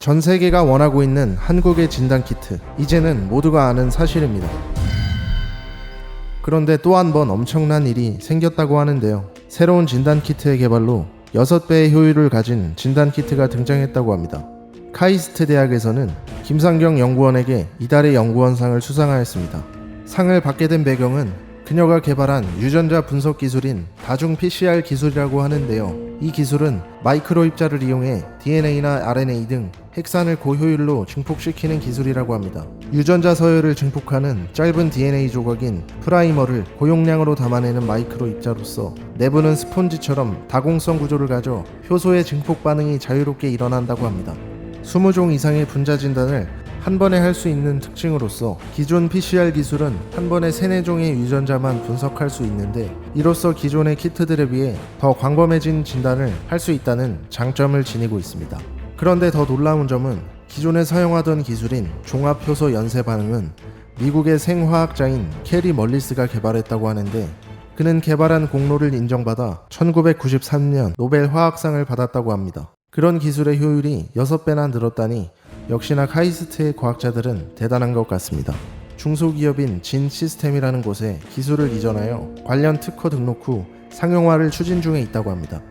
전 세계가 원하고 있는 한국의 진단키트, 이제는 모두가 아는 사실입니다. 그런데 또 한 번 엄청난 일이 생겼다고 하는데요. 새로운 진단키트의 개발로 6배의 효율을 가진 진단키트가 등장했다고 합니다. 카이스트 대학에서는 김상경 연구원에게 이달의 연구원상을 수상하였습니다. 상을 받게 된 배경은 그녀가 개발한 유전자 분석 기술인 다중 PCR 기술이라고 하는데요. 이 기술은 마이크로 입자를 이용해 DNA나 RNA 등 핵산을 고효율로 증폭시키는 기술이라고 합니다. 유전자 서열을 증폭하는 짧은 DNA 조각인 프라이머를 고용량으로 담아내는 마이크로 입자로서 내부는 스폰지처럼 다공성 구조를 가져 효소의 증폭 반응이 자유롭게 일어난다고 합니다. 20종 이상의 분자 진단을 한 번에 할 수 있는 특징으로서 기존 PCR 기술은 한 번에 3-4종의 유전자만 분석할 수 있는데 이로써 기존의 키트들에 비해 더 광범해진 진단을 할 수 있다는 장점을 지니고 있습니다. 그런데 더 놀라운 점은 기존에 사용하던 기술인 종합효소 연쇄 반응은 미국의 생화학자인 캐리 멀리스가 개발했다고 하는데 그는 개발한 공로를 인정받아 1993년 노벨 화학상을 받았다고 합니다. 그런 기술의 효율이 6배나 늘었다니 역시나 카이스트의 과학자들은 대단한 것 같습니다. 중소기업인 진 시스템이라는 곳에 기술을 이전하여 관련 특허 등록 후 상용화를 추진 중에 있다고 합니다.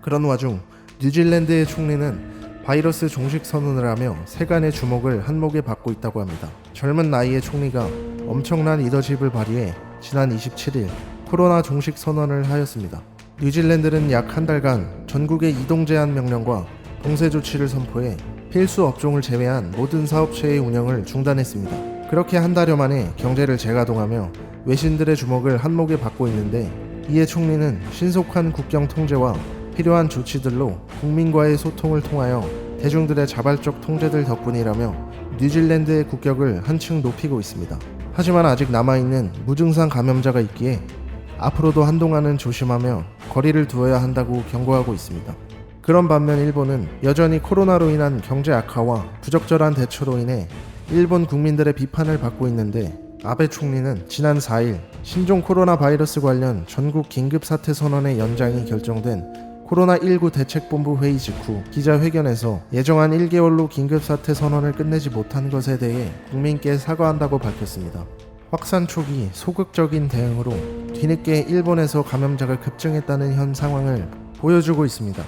그런 와중 뉴질랜드의 총리는 바이러스 종식 선언을 하며 세간의 주목을 한몫에 받고 있다고 합니다. 젊은 나이의 총리가 엄청난 리더십을 발휘해 지난 27일 코로나 종식 선언을 하였습니다. 뉴질랜드는 약 한 달간 전국의 이동 제한 명령과 봉쇄 조치를 선포해 필수 업종을 제외한 모든 사업체의 운영을 중단했습니다. 그렇게 한 달여 만에 경제를 재가동하며 외신들의 주목을 한몫에 받고 있는데 이에 총리는 신속한 국경 통제와 필요한 조치들로 국민과의 소통을 통하여 대중들의 자발적 통제들 덕분이라며 뉴질랜드의 국격을 한층 높이고 있습니다. 하지만 아직 남아있는 무증상 감염자가 있기에 앞으로도 한동안은 조심하며 거리를 두어야 한다고 경고하고 있습니다. 그런 반면 일본은 여전히 코로나로 인한 경제 악화와 부적절한 대처로 인해 일본 국민들의 비판을 받고 있는데 아베 총리는 지난 4일 신종 코로나 바이러스 관련 전국 긴급사태 선언의 연장이 결정된 코로나19 대책본부 회의 직후 기자회견에서 예정한 1개월로 긴급사태 선언을 끝내지 못한 것에 대해 국민께 사과한다고 밝혔습니다. 확산 초기 소극적인 대응으로 뒤늦게 일본에서 감염자가 급증했다는 현 상황을 보여주고 있습니다.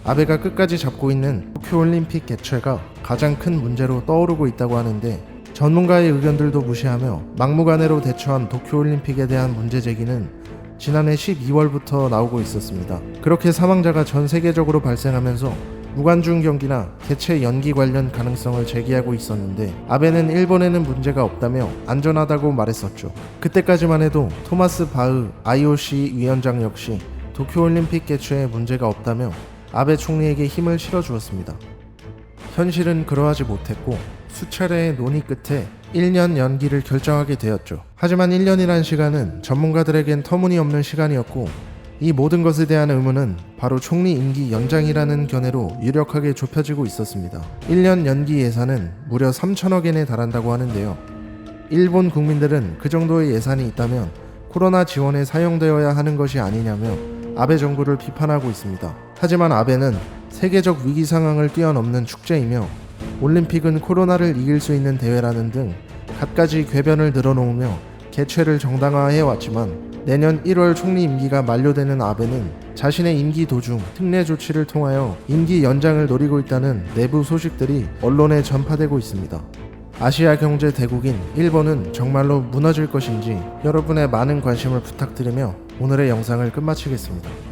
아베가 끝까지 잡고 있는 도쿄올림픽 개최가 가장 큰 문제로 떠오르고 있다고 하는데 전문가의 의견들도 무시하며 막무가내로 대처한 도쿄올림픽에 대한 문제 제기는 지난해 12월부터 나오고 있었습니다. 그렇게 사망자가 전 세계적으로 발생하면서 무관중 경기나 개최 연기 관련 가능성을 제기하고 있었는데 아베는 일본에는 문제가 없다며 안전하다고 말했었죠. 그때까지만 해도 토마스 바흐 IOC 위원장 역시 도쿄올림픽 개최에 문제가 없다며 아베 총리에게 힘을 실어주었습니다. 현실은 그러하지 못했고 수차례의 논의 끝에 1년 연기를 결정하게 되었죠. 하지만 1년이란 시간은 전문가들에겐 터무니없는 시간이었고 이 모든 것에 대한 의문은 바로 총리 임기 연장이라는 견해로 유력하게 좁혀지고 있었습니다. 1년 연기 예산은 무려 3천억 엔에 달한다고 하는데요. 일본 국민들은 그 정도의 예산이 있다면 코로나 지원에 사용되어야 하는 것이 아니냐며 아베 정부를 비판하고 있습니다. 하지만 아베는 세계적 위기 상황을 뛰어넘는 축제이며 올림픽은 코로나를 이길 수 있는 대회라는 등 갖가지 궤변을 늘어놓으며 개최를 정당화해왔지만 내년 1월 총리 임기가 만료되는 아베는 자신의 임기 도중 특례 조치를 통하여 임기 연장을 노리고 있다는 내부 소식들이 언론에 전파되고 있습니다. 아시아 경제 대국인 일본은 정말로 무너질 것인지 여러분의 많은 관심을 부탁드리며 오늘의 영상을 끝마치겠습니다.